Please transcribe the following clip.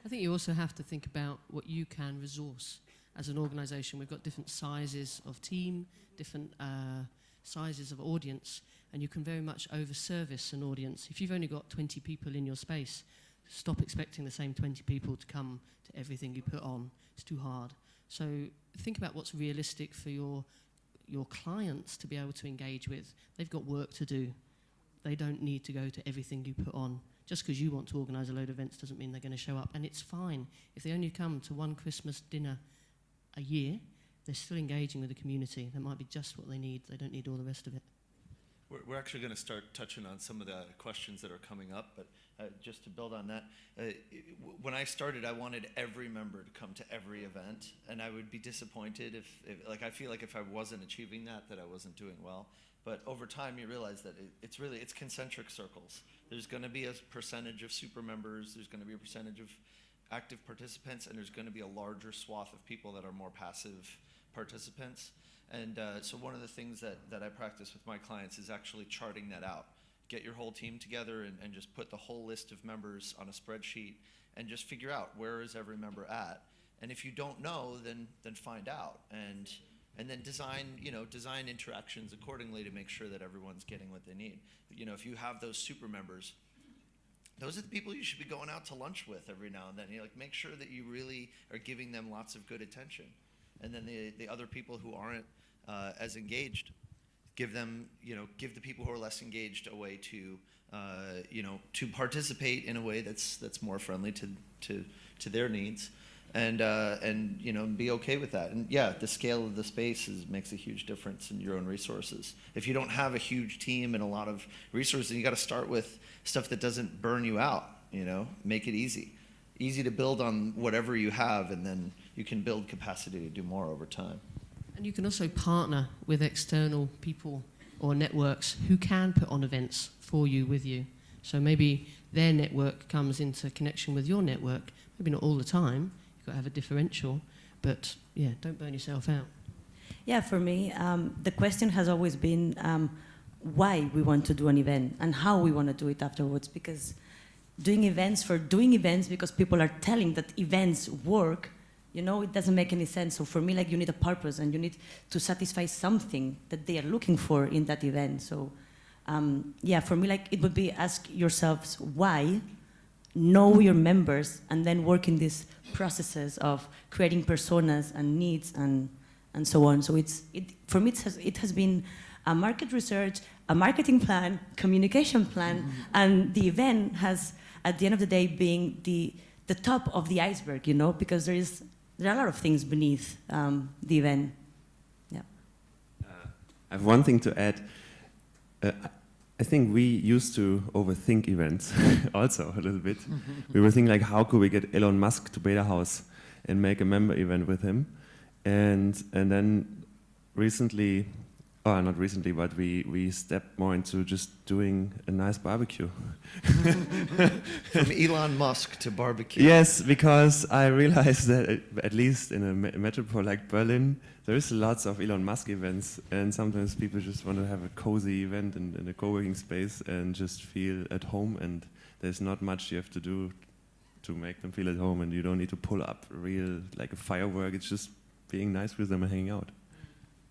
I think you also have to think about what you can resource as an organisation. We've got different sizes of team, different sizes of audience, and you can very much over-service an audience. If you've only got 20 people in your space, stop expecting the same 20 people to come to everything you put on. It's too hard. So think about what's realistic for your clients to be able to engage with. They've got work to do. They don't need to go to everything you put on. Just because you want to organise a load of events doesn't mean they're going to show up. And it's fine. If they only come to one Christmas dinner a year, they're still engaging with the community. That might be just what they need. They don't need all the rest of it. We're actually going to start touching on some of the questions that are coming up, but just to build on that, when I started, I wanted every member to come to every event, and I would be disappointed if like, I feel like if I wasn't achieving that I wasn't doing well. But over time, you realize that it's concentric circles. There's going to be a percentage of super members, there's going to be a percentage of active participants, and there's going to be a larger swath of people that are more passive participants. And so one of the things that I practice with my clients is actually charting that out. Get your whole team together and just put the whole list of members on a spreadsheet and just figure out where is every member at. And if you don't know, then find out. And then design interactions accordingly to make sure that everyone's getting what they need. If you have those super members, those are the people you should be going out to lunch with every now and then. Make sure that you really are giving them lots of good attention. And then the other people who aren't as engaged, give the people who are less engaged a way to participate in a way that's more friendly to their needs, and be okay with that. And yeah, the scale of the space makes a huge difference in your own resources. If you don't have a huge team and a lot of resources, you got to start with stuff that doesn't burn you out. Make it easy to build on whatever you have, and then you can build capacity to do more over time. And you can also partner with external people or networks who can put on events for you, with you. So maybe their network comes into connection with your network. Maybe not all the time. You've got to have a differential. But yeah, don't burn yourself out. Yeah, for me, the question has always been why we want to do an event and how we want to do it afterwards. Because doing events because people are telling that events work, it doesn't make any sense. So for me, you need a purpose, and you need to satisfy something that they are looking for in that event. So yeah, for me, it would be ask yourselves why, know your members, and then work in these processes of creating personas and needs and so on. So for me, it has been a market research, a marketing plan, communication plan, and the event has, at the end of the day, being the top of the iceberg, because there are a lot of things beneath the event. Yeah. I have one thing to add. I think we used to overthink events also a little bit. We were thinking how could we get Elon Musk to Bethaus and make a member event with him, and then recently, not recently, but we stepped more into just doing a nice barbecue. From Elon Musk to barbecue. Yes, because I realized that at least in a metropole like Berlin, there is lots of Elon Musk events, and sometimes people just want to have a cozy event in a co-working space and just feel at home, and there's not much you have to do to make them feel at home, and you don't need to pull up a firework. It's just being nice with them and hanging out.